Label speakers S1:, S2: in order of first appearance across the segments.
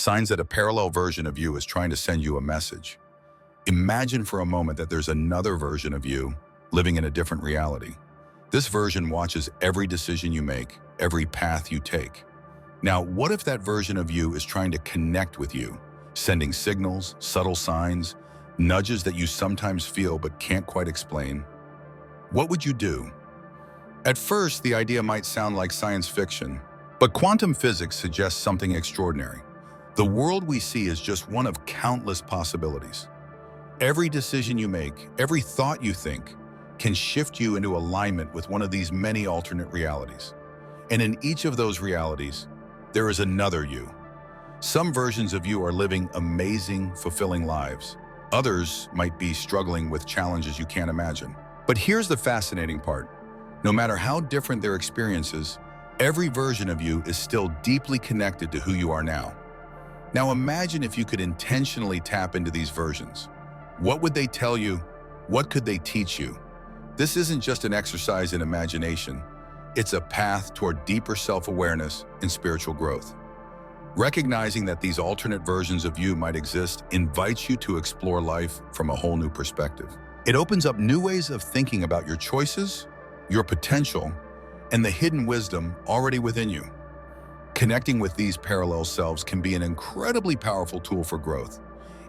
S1: signs that a parallel version of you is trying to send you a message. Imagine for a moment that there's another version of you living in a different reality. This version watches every decision you make, every path you take. Now, what if that version of you is trying to connect with you, sending signals, subtle signs, nudges that you sometimes feel but can't quite explain? What would you do? At first, the idea might sound like science fiction, but quantum physics suggests something extraordinary. The world we see is just one of countless possibilities. Every decision you make, every thought you think, can shift you into alignment with one of these many alternate realities. And in each of those realities, there is another you. Some versions of you are living amazing, fulfilling lives. Others might be struggling with challenges you can't imagine. But here's the fascinating part. No matter how different their experiences, every version of you is still deeply connected to who you are now. Now imagine if you could intentionally tap into these versions. What would they tell you? What could they teach you? This isn't just an exercise in imagination. It's a path toward deeper self-awareness and spiritual growth. Recognizing that these alternate versions of you might exist invites you to explore life from a whole new perspective. It opens up new ways of thinking about your choices, your potential, and the hidden wisdom already within you. Connecting with these parallel selves can be an incredibly powerful tool for growth.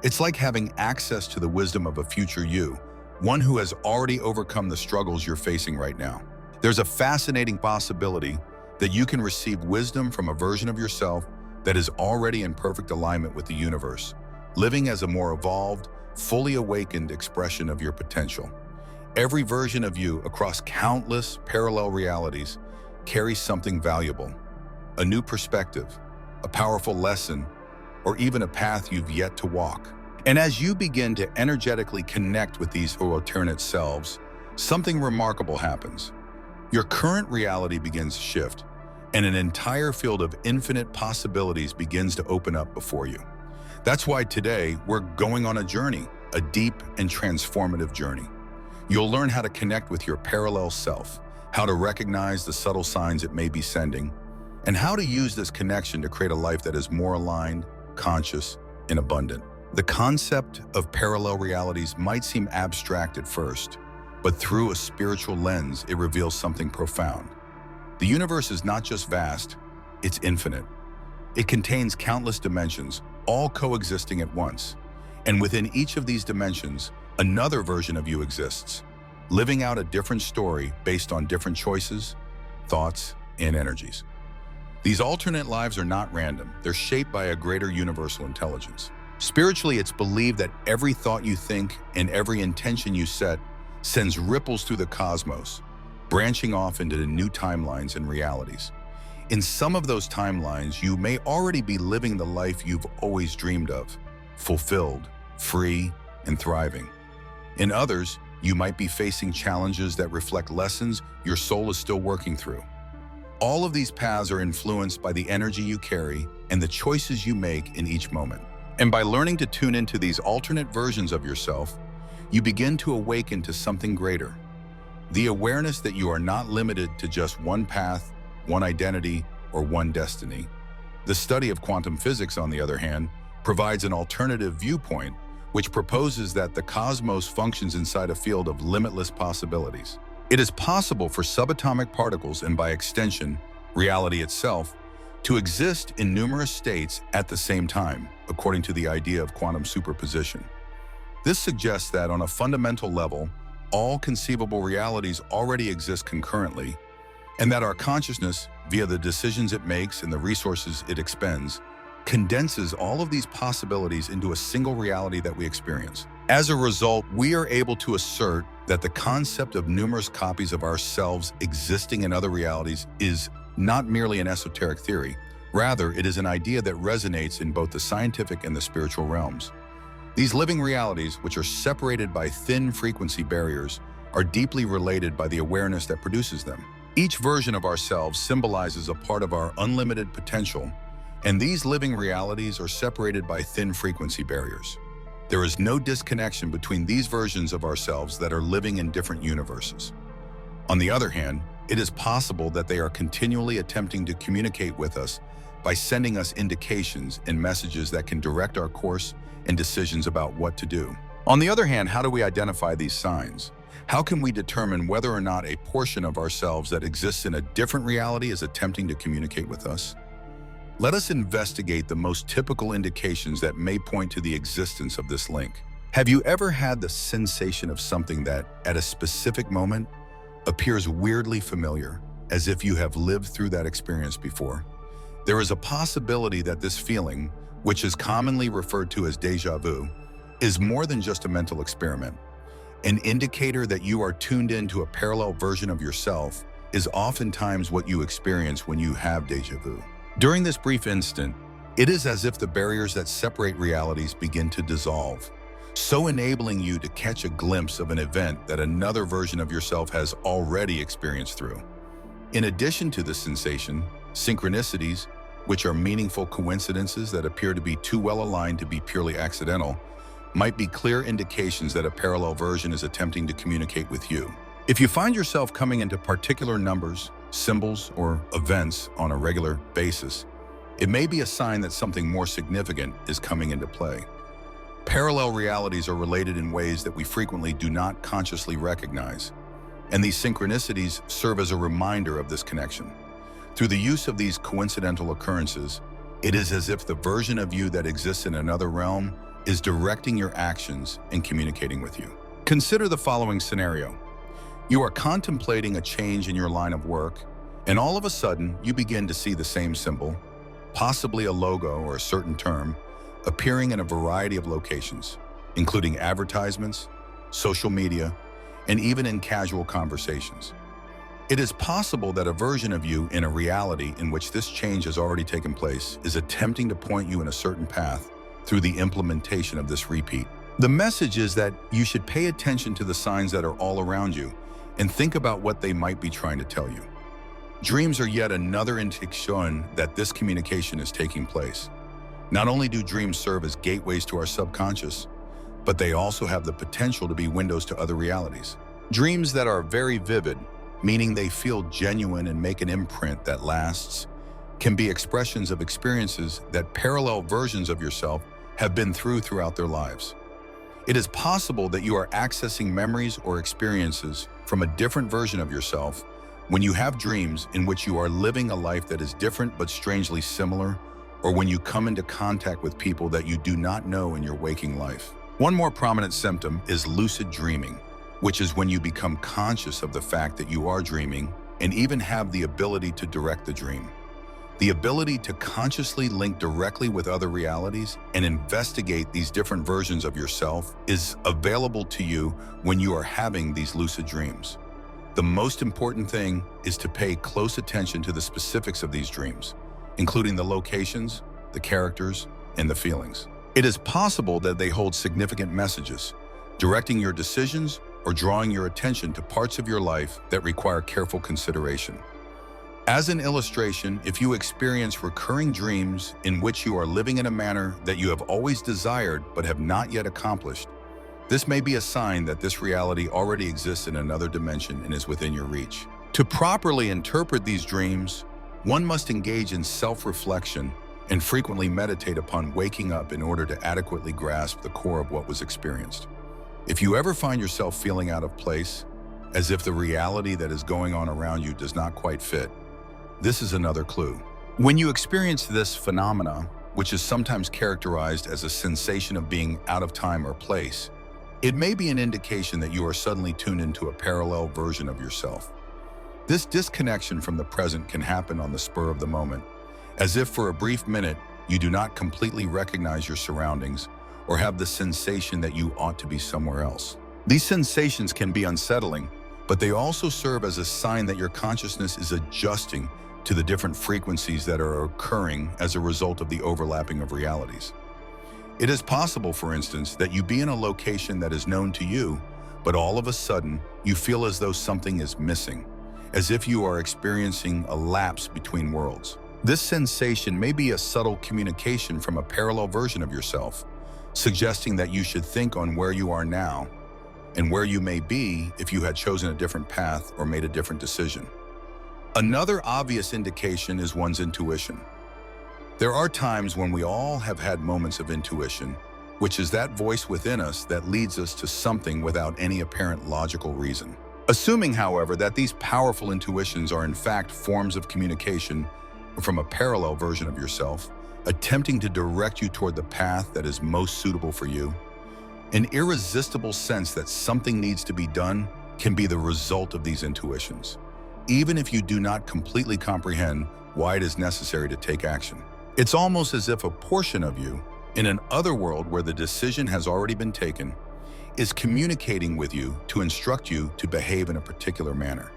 S1: It's like having access to the wisdom of a future you, one who has already overcome the struggles you're facing right now. There's a fascinating possibility that you can receive wisdom from a version of yourself that is already in perfect alignment with the universe, living as a more evolved, fully awakened expression of your potential. Every version of you across countless parallel realities carries something valuable, a new perspective, a powerful lesson, or even a path you've yet to walk. And as you begin to energetically connect with these alternate selves, something remarkable happens. Your current reality begins to shift, and an entire field of infinite possibilities begins to open up before you. That's why today we're going on a journey, a deep and transformative journey. You'll learn how to connect with your parallel self, how to recognize the subtle signs it may be sending, and how to use this connection to create a life that is more aligned, conscious, and abundant. The concept of parallel realities might seem abstract at first, but through a spiritual lens, it reveals something profound. The universe is not just vast, it's infinite. It contains countless dimensions, all coexisting at once. And within each of these dimensions, another version of you exists, living out a different story based on different choices, thoughts, and energies. These alternate lives are not random. They're shaped by a greater universal intelligence. Spiritually, it's believed that every thought you think and every intention you set sends ripples through the cosmos, branching off into new timelines and realities. In some of those timelines, you may already be living the life you've always dreamed of, fulfilled, free, and thriving. In others, you might be facing challenges that reflect lessons your soul is still working through. All of these paths are influenced by the energy you carry and the choices you make in each moment. And by learning to tune into these alternate versions of yourself, you begin to awaken to something greater. The awareness that you are not limited to just one path, one identity, or one destiny. The study of quantum physics, on the other hand, provides an alternative viewpoint which proposes that the cosmos functions inside a field of limitless possibilities. It is possible for subatomic particles, and by extension, reality itself, to exist in numerous states at the same time, according to the idea of quantum superposition. This suggests that on a fundamental level, all conceivable realities already exist concurrently, and that our consciousness, via the decisions it makes and the resources it expends, condenses all of these possibilities into a single reality that we experience. As a result, we are able to assert that the concept of numerous copies of ourselves existing in other realities is not merely an esoteric theory. Rather, it is an idea that resonates in both the scientific and the spiritual realms. These living realities, which are separated by thin frequency barriers, are deeply related by the awareness that produces them. Each version of ourselves symbolizes a part of our unlimited potential, and these living realities are separated by thin frequency barriers. There is no disconnection between these versions of ourselves that are living in different universes. On the other hand, it is possible that they are continually attempting to communicate with us, by sending us indications and messages that can direct our course and decisions about what to do. On the other hand, how do we identify these signs? How can we determine whether or not a portion of ourselves that exists in a different reality is attempting to communicate with us? Let us investigate the most typical indications that may point to the existence of this link. Have you ever had the sensation of something that, at a specific moment, appears weirdly familiar, as if you have lived through that experience before? There is a possibility that this feeling, which is commonly referred to as déjà vu, is more than just a mental experiment. An indicator that you are tuned into a parallel version of yourself is oftentimes what you experience when you have déjà vu. During this brief instant, it is as if the barriers that separate realities begin to dissolve, so enabling you to catch a glimpse of an event that another version of yourself has already experienced through. In addition to this sensation, synchronicities, which are meaningful coincidences that appear to be too well aligned to be purely accidental, might be clear indications that a parallel version is attempting to communicate with you. If you find yourself coming into particular numbers, symbols, or events on a regular basis, it may be a sign that something more significant is coming into play. Parallel realities are related in ways that we frequently do not consciously recognize, and these synchronicities serve as a reminder of this connection. Through the use of these coincidental occurrences, it is as if the version of you that exists in another realm is directing your actions and communicating with you. Consider the following scenario. You are contemplating a change in your line of work, and all of a sudden, you begin to see the same symbol, possibly a logo or a certain term, appearing in a variety of locations, including advertisements, social media, and even in casual conversations. It is possible that a version of you in a reality in which this change has already taken place is attempting to point you in a certain path through the implementation of this repeat. The message is that you should pay attention to the signs that are all around you and think about what they might be trying to tell you. Dreams are yet another indication that this communication is taking place. Not only do dreams serve as gateways to our subconscious, but they also have the potential to be windows to other realities. Dreams that are very vivid, meaning they feel genuine and make an imprint that lasts, can be expressions of experiences that parallel versions of yourself have been throughout their lives. It is possible that you are accessing memories or experiences from a different version of yourself when you have dreams in which you are living a life that is different but strangely similar, or when you come into contact with people that you do not know in your waking life. One more prominent symptom is lucid dreaming, which is when you become conscious of the fact that you are dreaming and even have the ability to direct the dream. The ability to consciously link directly with other realities and investigate these different versions of yourself is available to you when you are having these lucid dreams. The most important thing is to pay close attention to the specifics of these dreams, including the locations, the characters, and the feelings. It is possible that they hold significant messages, directing your decisions or drawing your attention to parts of your life that require careful consideration. As an illustration, if you experience recurring dreams in which you are living in a manner that you have always desired but have not yet accomplished, this may be a sign that this reality already exists in another dimension and is within your reach. To properly interpret these dreams, one must engage in self-reflection and frequently meditate upon waking up in order to adequately grasp the core of what was experienced. If you ever find yourself feeling out of place, as if the reality that is going on around you does not quite fit, this is another clue. When you experience this phenomena, which is sometimes characterized as a sensation of being out of time or place, it may be an indication that you are suddenly tuned into a parallel version of yourself. This disconnection from the present can happen on the spur of the moment, as if for a brief minute you do not completely recognize your surroundings or have the sensation that you ought to be somewhere else. These sensations can be unsettling, but they also serve as a sign that your consciousness is adjusting to the different frequencies that are occurring as a result of the overlapping of realities. It is possible, for instance, that you be in a location that is known to you, but all of a sudden you feel as though something is missing, as if you are experiencing a lapse between worlds. This sensation may be a subtle communication from a parallel version of yourself, suggesting that you should think on where you are now and where you may be if you had chosen a different path or made a different decision. Another obvious indication is one's intuition. There are times when we all have had moments of intuition, which is that voice within us that leads us to something without any apparent logical reason. Assuming, however, that these powerful intuitions are in fact forms of communication from a parallel version of yourself, attempting to direct you toward the path that is most suitable for you, an irresistible sense that something needs to be done can be the result of these intuitions, even if you do not completely comprehend why it is necessary to take action. It's almost as if a portion of you, in an other world where the decision has already been taken, is communicating with you to instruct you to behave in a particular manner.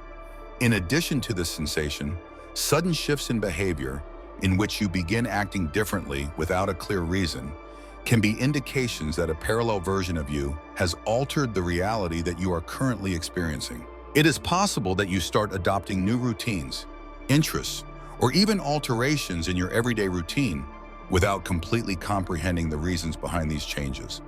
S1: In addition to this sensation, sudden shifts in behavior in which you begin acting differently without a clear reason can be indications that a parallel version of you has altered the reality that you are currently experiencing. It is possible that you start adopting new routines, interests, or even alterations in your everyday routine without completely comprehending the reasons behind these changes.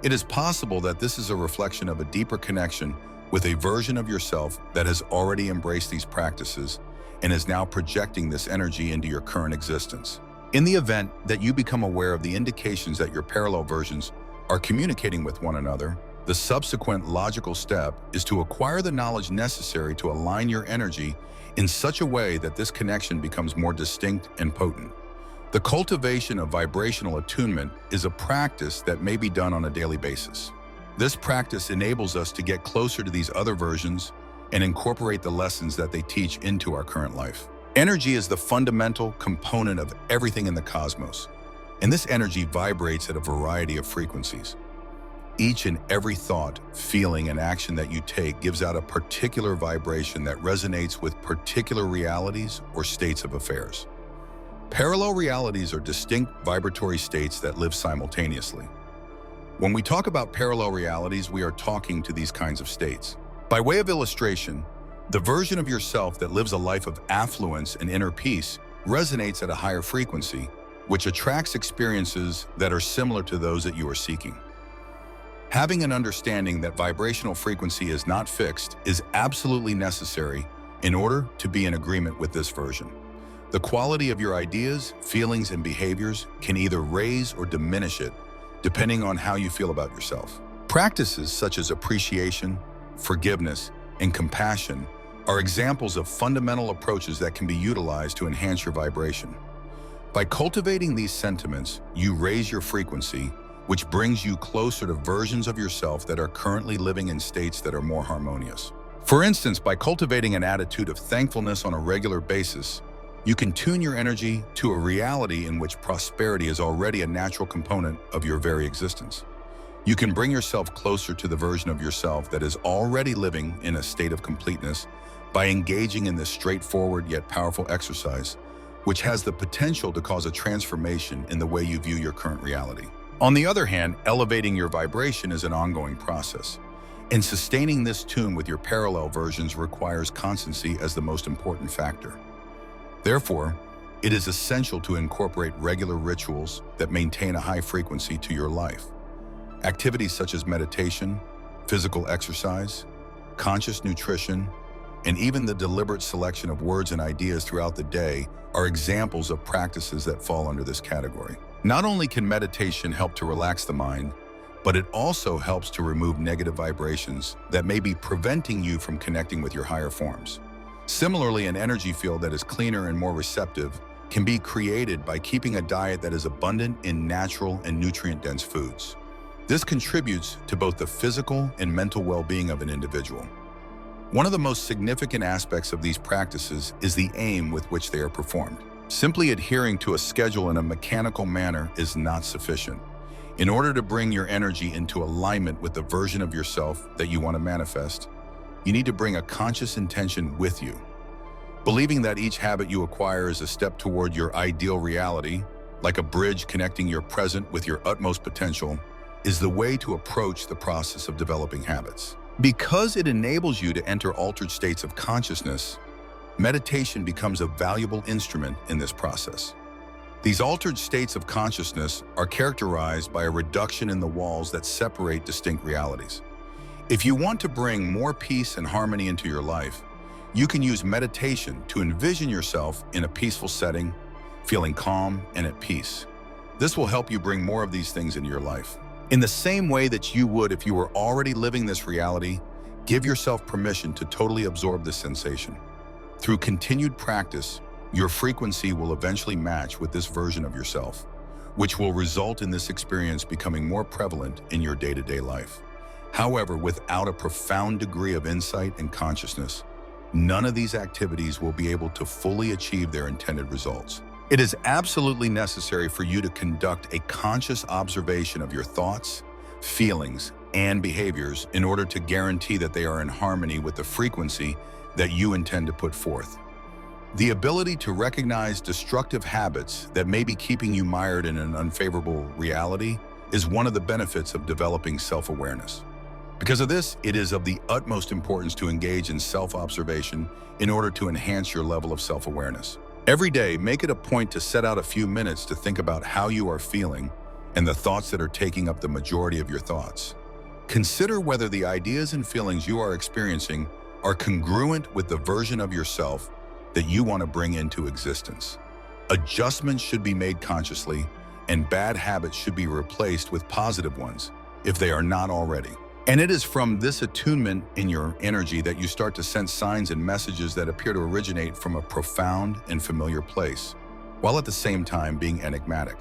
S1: It is possible that this is a reflection of a deeper connection with a version of yourself that has already embraced these practices and is now projecting this energy into your current existence. In the event that you become aware of the indications that your parallel versions are communicating with one another, the subsequent logical step is to acquire the knowledge necessary to align your energy in such a way that this connection becomes more distinct and potent. The cultivation of vibrational attunement is a practice that may be done on a daily basis. This practice enables us to get closer to these other versions and incorporate the lessons that they teach into our current life. Energy is the fundamental component of everything in the cosmos, and this energy vibrates at a variety of frequencies. Each and every thought, feeling, and action that you take gives out a particular vibration that resonates with particular realities or states of affairs. Parallel realities are distinct vibratory states that live simultaneously. When we talk about parallel realities, we are talking to these kinds of states. By way of illustration, the version of yourself that lives a life of affluence and inner peace resonates at a higher frequency, which attracts experiences that are similar to those that you are seeking. Having an understanding that vibrational frequency is not fixed is absolutely necessary in order to be in agreement with this version. The quality of your ideas, feelings, and behaviors can either raise or diminish it, depending on how you feel about yourself. Practices such as appreciation, forgiveness, and compassion are examples of fundamental approaches that can be utilized to enhance your vibration. By cultivating these sentiments, you raise your frequency, which brings you closer to versions of yourself that are currently living in states that are more harmonious. For instance, by cultivating an attitude of thankfulness on a regular basis, you can tune your energy to a reality in which prosperity is already a natural component of your very existence. You can bring yourself closer to the version of yourself that is already living in a state of completeness by engaging in this straightforward yet powerful exercise, which has the potential to cause a transformation in the way you view your current reality. On the other hand, elevating your vibration is an ongoing process, and sustaining this tune with your parallel versions requires constancy as the most important factor. Therefore, it is essential to incorporate regular rituals that maintain a high frequency to your life. Activities such as meditation, physical exercise, conscious nutrition, and even the deliberate selection of words and ideas throughout the day are examples of practices that fall under this category. Not only can meditation help to relax the mind, but it also helps to remove negative vibrations that may be preventing you from connecting with your higher forms. Similarly, an energy field that is cleaner and more receptive can be created by keeping a diet that is abundant in natural and nutrient-dense foods. This contributes to both the physical and mental well-being of an individual. One of the most significant aspects of these practices is the aim with which they are performed. Simply adhering to a schedule in a mechanical manner is not sufficient. In order to bring your energy into alignment with the version of yourself that you want to manifest, you need to bring a conscious intention with you. Believing that each habit you acquire is a step toward your ideal reality, like a bridge connecting your present with your utmost potential, is the way to approach the process of developing habits. Because it enables you to enter altered states of consciousness, meditation becomes a valuable instrument in this process. These altered states of consciousness are characterized by a reduction in the walls that separate distinct realities. If you want to bring more peace and harmony into your life, you can use meditation to envision yourself in a peaceful setting, feeling calm and at peace. This will help you bring more of these things into your life. In the same way that you would if you were already living this reality, give yourself permission to totally absorb this sensation. Through continued practice, your frequency will eventually match with this version of yourself, which will result in this experience becoming more prevalent in your day-to-day life. However, without a profound degree of insight and consciousness, none of these activities will be able to fully achieve their intended results. It is absolutely necessary for you to conduct a conscious observation of your thoughts, feelings, and behaviors in order to guarantee that they are in harmony with the frequency that you intend to put forth. The ability to recognize destructive habits that may be keeping you mired in an unfavorable reality is one of the benefits of developing self-awareness. Because of this, it is of the utmost importance to engage in self-observation in order to enhance your level of self-awareness. Every day, make it a point to set out a few minutes to think about how you are feeling and the thoughts that are taking up the majority of your thoughts. Consider whether the ideas and feelings you are experiencing are congruent with the version of yourself that you want to bring into existence. Adjustments should be made consciously, and bad habits should be replaced with positive ones, if they are not already. And it is from this attunement in your energy that you start to sense signs and messages that appear to originate from a profound and familiar place, while at the same time being enigmatic.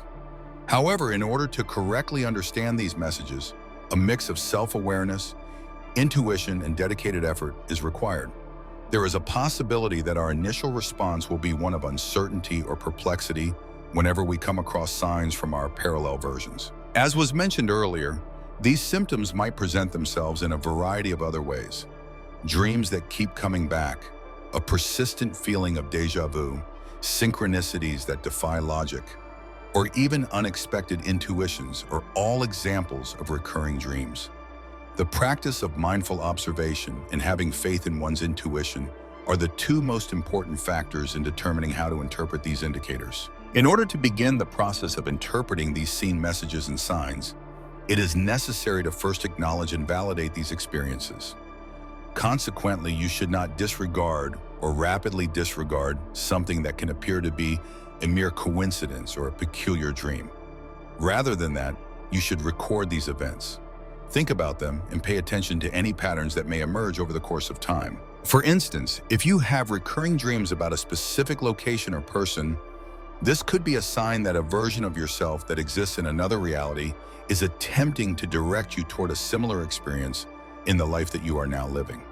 S1: However, in order to correctly understand these messages, a mix of self-awareness, intuition, and dedicated effort is required. There is a possibility that our initial response will be one of uncertainty or perplexity whenever we come across signs from our parallel versions. As was mentioned earlier, these symptoms might present themselves in a variety of other ways. Dreams that keep coming back, a persistent feeling of déjà vu, synchronicities that defy logic, or even unexpected intuitions are all examples of recurring dreams. The practice of mindful observation and having faith in one's intuition are the two most important factors in determining how to interpret these indicators. In order to begin the process of interpreting these seen messages and signs, it is necessary to first acknowledge and validate these experiences. Consequently, you should not disregard or rapidly disregard something that can appear to be a mere coincidence or a peculiar dream. Rather than that, you should record these events. Think about them and pay attention to any patterns that may emerge over the course of time. For instance, if you have recurring dreams about a specific location or person, this could be a sign that a version of yourself that exists in another reality is attempting to direct you toward a similar experience in the life that you are now living.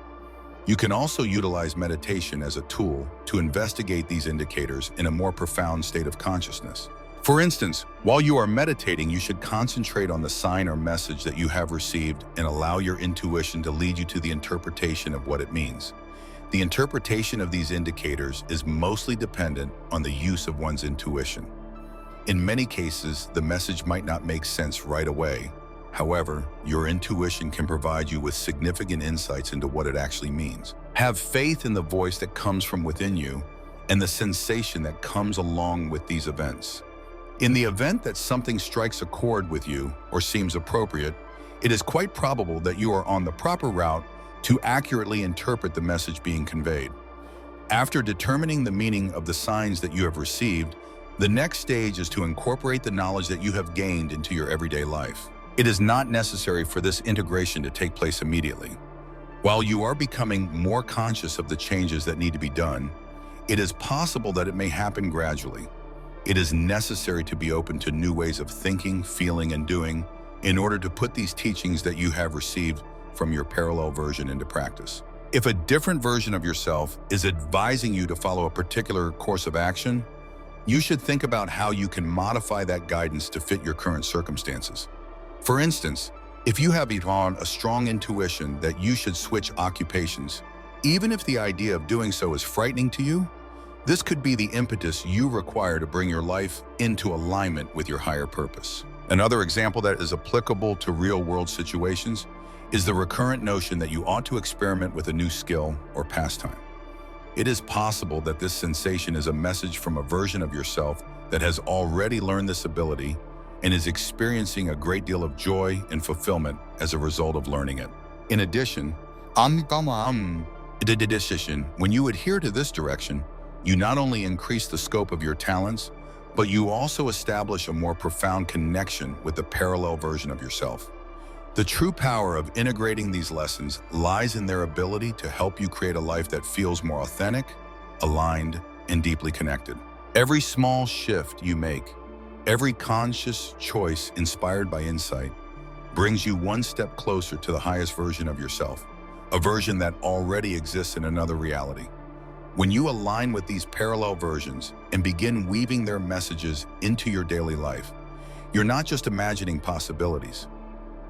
S1: You can also utilize meditation as a tool to investigate these indicators in a more profound state of consciousness. For instance, while you are meditating, you should concentrate on the sign or message that you have received and allow your intuition to lead you to the interpretation of what it means. The interpretation of these indicators is mostly dependent on the use of one's intuition. In many cases, the message might not make sense right away. However, your intuition can provide you with significant insights into what it actually means. Have faith in the voice that comes from within you and the sensation that comes along with these events. In the event that something strikes a chord with you or seems appropriate, it is quite probable that you are on the proper route to accurately interpret the message being conveyed. After determining the meaning of the signs that you have received, the next stage is to incorporate the knowledge that you have gained into your everyday life. It is not necessary for this integration to take place immediately. While you are becoming more conscious of the changes that need to be done, it is possible that it may happen gradually. It is necessary to be open to new ways of thinking, feeling, and doing in order to put these teachings that you have received from your parallel version into practice. If a different version of yourself is advising you to follow a particular course of action, you should think about how you can modify that guidance to fit your current circumstances. For instance, if you have a strong intuition that you should switch occupations, even if the idea of doing so is frightening to you, this could be the impetus you require to bring your life into alignment with your higher purpose. Another example that is applicable to real-world situations is the recurrent notion that you ought to experiment with a new skill or pastime. It is possible that this sensation is a message from a version of yourself that has already learned this ability and is experiencing a great deal of joy and fulfillment as a result of learning it. In addition, when you adhere to this direction, you not only increase the scope of your talents, but you also establish a more profound connection with the parallel version of yourself. The true power of integrating these lessons lies in their ability to help you create a life that feels more authentic, aligned, and deeply connected. Every small shift you make, every conscious choice inspired by insight, brings you one step closer to the highest version of yourself, a version that already exists in another reality. When you align with these parallel versions and begin weaving their messages into your daily life, you're not just imagining possibilities.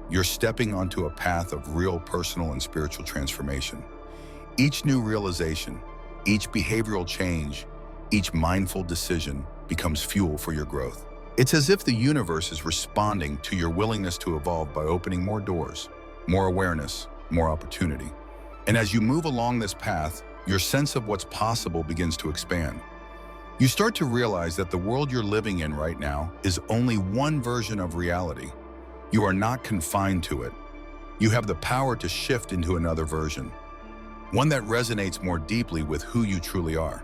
S1: You're stepping onto a path of real personal and spiritual transformation. Each new realization, each behavioral change, each mindful decision becomes fuel for your growth. It's as if the universe is responding to your willingness to evolve by opening more doors, more awareness, more opportunity. And as you move along this path, your sense of what's possible begins to expand. You start to realize that the world you're living in right now is only one version of reality. You are not confined to it. You have the power to shift into another version, one that resonates more deeply with who you truly are,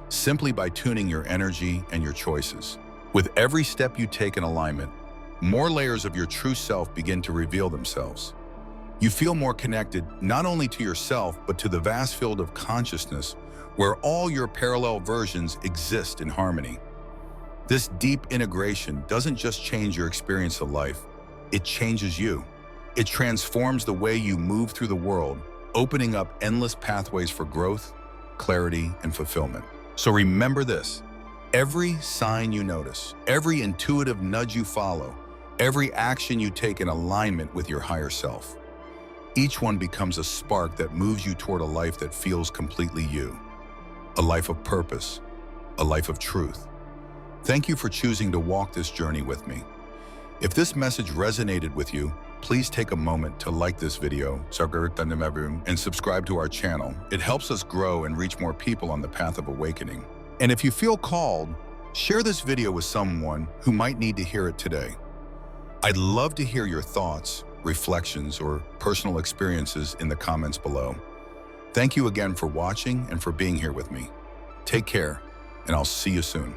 S1: simply by tuning your energy and your choices. With every step you take in alignment, more layers of your true self begin to reveal themselves. You feel more connected not only to yourself, but to the vast field of consciousness where all your parallel versions exist in harmony. This deep integration doesn't just change your experience of life, it changes you. It transforms the way you move through the world, opening up endless pathways for growth, clarity, and fulfillment. So remember this: every sign you notice, every intuitive nudge you follow, every action you take in alignment with your higher self, each one becomes a spark that moves you toward a life that feels completely you. A life of purpose, a life of truth. Thank you for choosing to walk this journey with me. If this message resonated with you, please take a moment to like this video and subscribe to our channel. It helps us grow and reach more people on the path of awakening. And if you feel called, share this video with someone who might need to hear it today. I'd love to hear your thoughts, reflections, or personal experiences in the comments below. Thank you again for watching and for being here with me. Take care, and I'll see you soon.